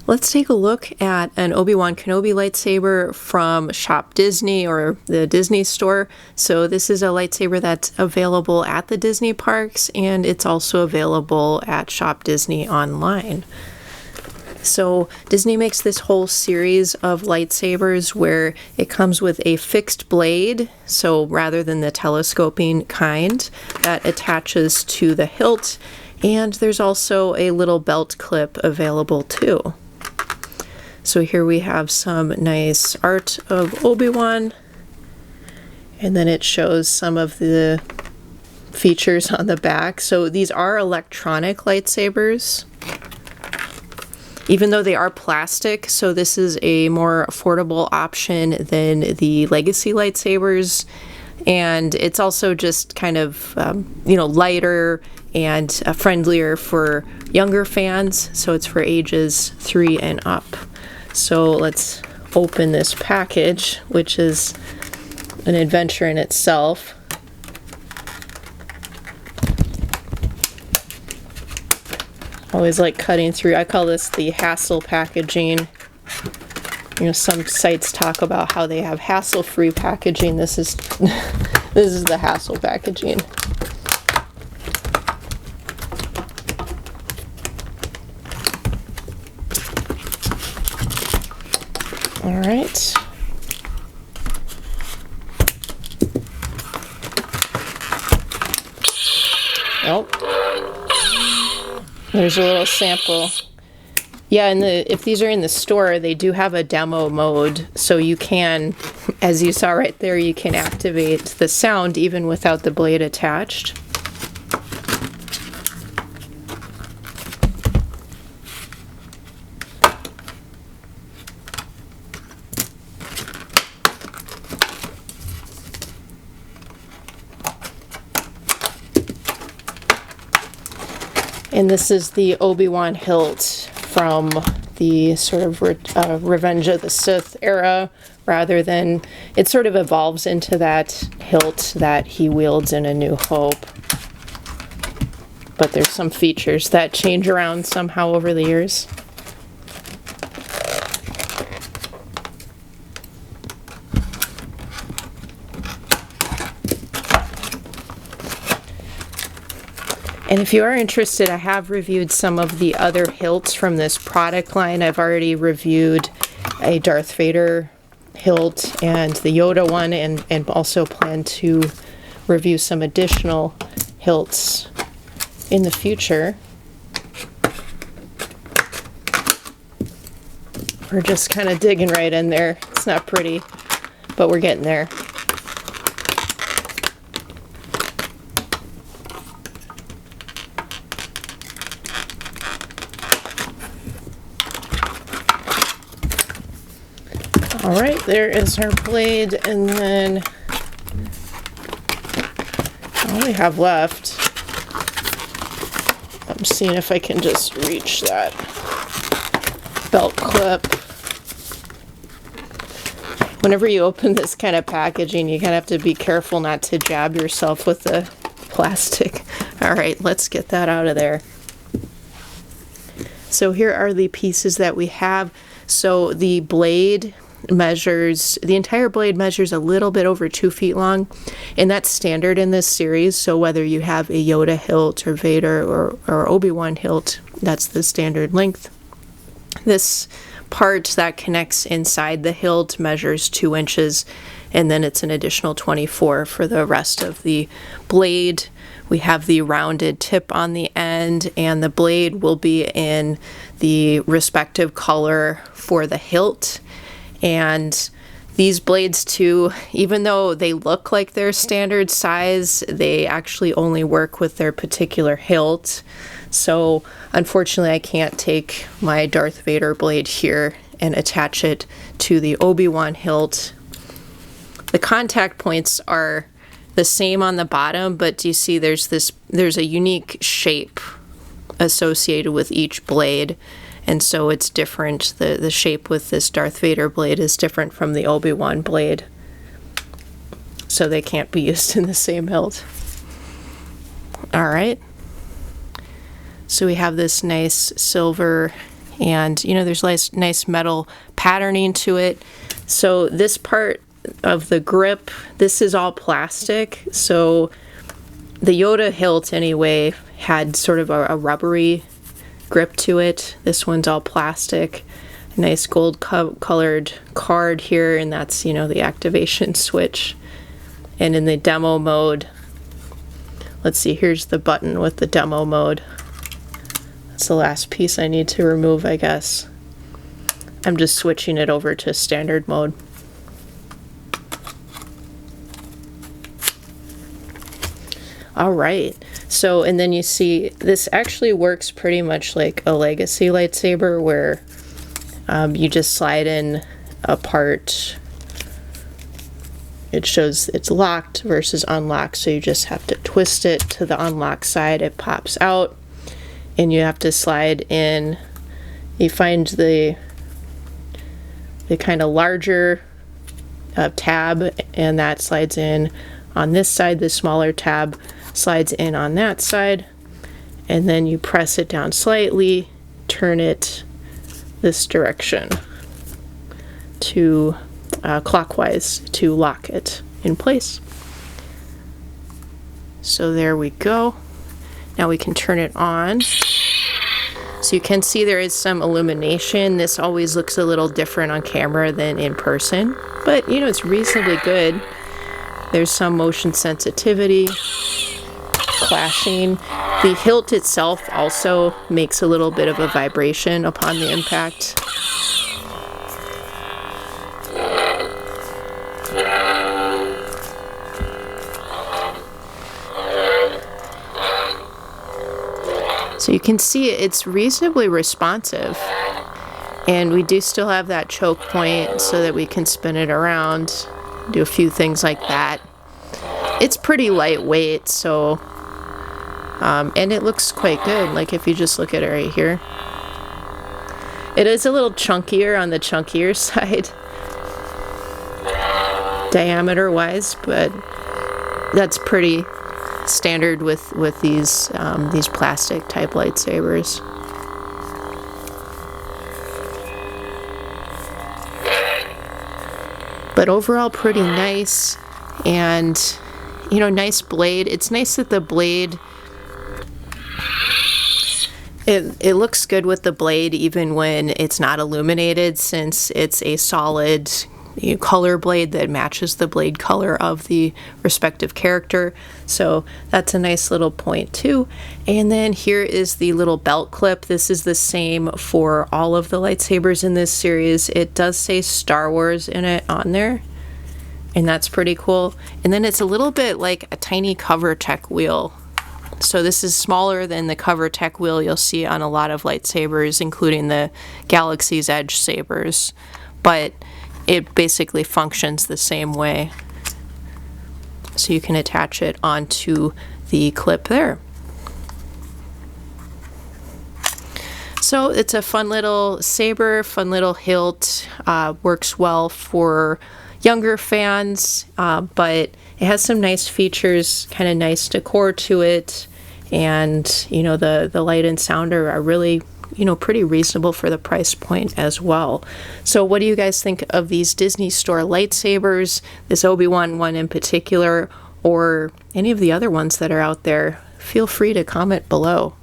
Let's take a look at an Obi-Wan Kenobi lightsaber from Shop Disney or the Disney store. So this is a lightsaber that's available at the Disney parks, and it's also available at Shop Disney online. So Disney makes this whole series of lightsabers where it comes with a fixed blade, so rather than the telescoping kind, that attaches to the hilt, and there's also a little belt clip available too. So here we have some nice art of Obi-Wan, and then it shows some of the features on the back. So these are electronic lightsabers, even though they are plastic, so this is a more affordable option than the legacy lightsabers, and it's also just kind of lighter and friendlier for younger fans, so it's for ages 3 and up. So let's open this package, which is an adventure in itself. Always like cutting through. I call this the hassle packaging. You know, some sites talk about how they have hassle-free packaging. This is this is the hassle packaging. All right. Oh. There's a little sample. Yeah, and if these are in the store, they do have a demo mode, so you can, as you saw right there, you can activate the sound even without the blade attached. And this is the Obi-Wan hilt from the sort of Revenge of the Sith era, rather than, it sort of evolves into that hilt that he wields in A New Hope. But there's some features that change around somehow over the years. And if you are interested, I have reviewed some of the other hilts from this product line. I've already reviewed a Darth Vader hilt and the Yoda one, and also plan to review some additional hilts in the future. We're just kind of digging right in there. It's not pretty, but we're getting there. All right, there is our blade, and then all we have left, I'm seeing if I can just reach that belt clip. Whenever you open this kind of packaging, you kind of have to be careful not to jab yourself with the plastic. All right, let's get that out of there. So here are the pieces that we have. So the blade measures, the entire blade measures a little bit over 2 feet long, and that's standard in this series. So whether you have a Yoda hilt or Vader or Obi-Wan hilt, that's the standard length. This part that connects inside the hilt measures 2 inches, and then it's an additional 24 for the rest of the blade. We have the rounded tip on the end, and the blade will be in the respective color for the hilt. And these blades too, even though they look like they're standard size, they actually only work with their particular hilt. So unfortunately, I can't take my Darth Vader blade here and attach it to the Obi-Wan hilt. The contact points are the same on the bottom, but do you see there's a unique shape associated with each blade. And so it's different. The shape with this Darth Vader blade is different from the Obi-Wan blade. So they can't be used in the same hilt. All right. So we have this nice silver And you know, there's nice metal patterning to it. So this part of the grip, this is all plastic. So the Yoda hilt anyway had sort of a rubbery grip to it. This one's all plastic. Nice gold colored card here, and that's, you know, the activation switch. And in the demo mode, let's see, here's the button with the demo mode. That's the last piece I need to remove, I guess. I'm just switching it over to standard mode. All right, so, and then you see this actually works pretty much like a legacy lightsaber, where you just slide in a part. It shows it's locked versus unlocked, so you just have to twist it to the unlocked side. It pops out, and you have to slide in. You find the kind of larger tab, and that slides in on this side. The smaller tab slides in on that side, and then you press it down slightly, turn it this direction to clockwise to lock it in place. So there we go. Now we can turn it on. So you can see there is some illumination. This always looks a little different on camera than in person, but you know, it's reasonably good. There's some motion sensitivity, clashing. The hilt itself also makes a little bit of a vibration upon the impact. So you can see it's reasonably responsive, and we do still have that choke point so that we can spin it around, do a few things like that. It's pretty lightweight, so and it looks quite good. Like if you just look at it right here, it is a little chunkier on the chunkier side diameter wise, but that's pretty standard with these plastic type lightsabers. But overall pretty nice, and you know, nice blade. It's nice that the blade, it looks good with the blade even when it's not illuminated, since it's a solid color blade that matches the blade color of the respective character. So that's a nice little point too. And then here is the little belt clip. This is the same for all of the lightsabers in this series. It does say Star Wars in it on there, and that's pretty cool. And then it's a little bit like a tiny cover tech wheel. So this is smaller than the cover tech wheel you'll see on a lot of lightsabers, including the Galaxy's Edge sabers, but it basically functions the same way. So you can attach it onto the clip there. So it's a fun little saber, fun little hilt, works well for younger fans, but it has some nice features, kind of nice decor to it, and you know, the light and sound are really, you know, pretty reasonable for the price point as well. So what do you guys think of these Disney Store lightsabers, this Obi-Wan one in particular, or any of the other ones that are out there? Feel free to comment below.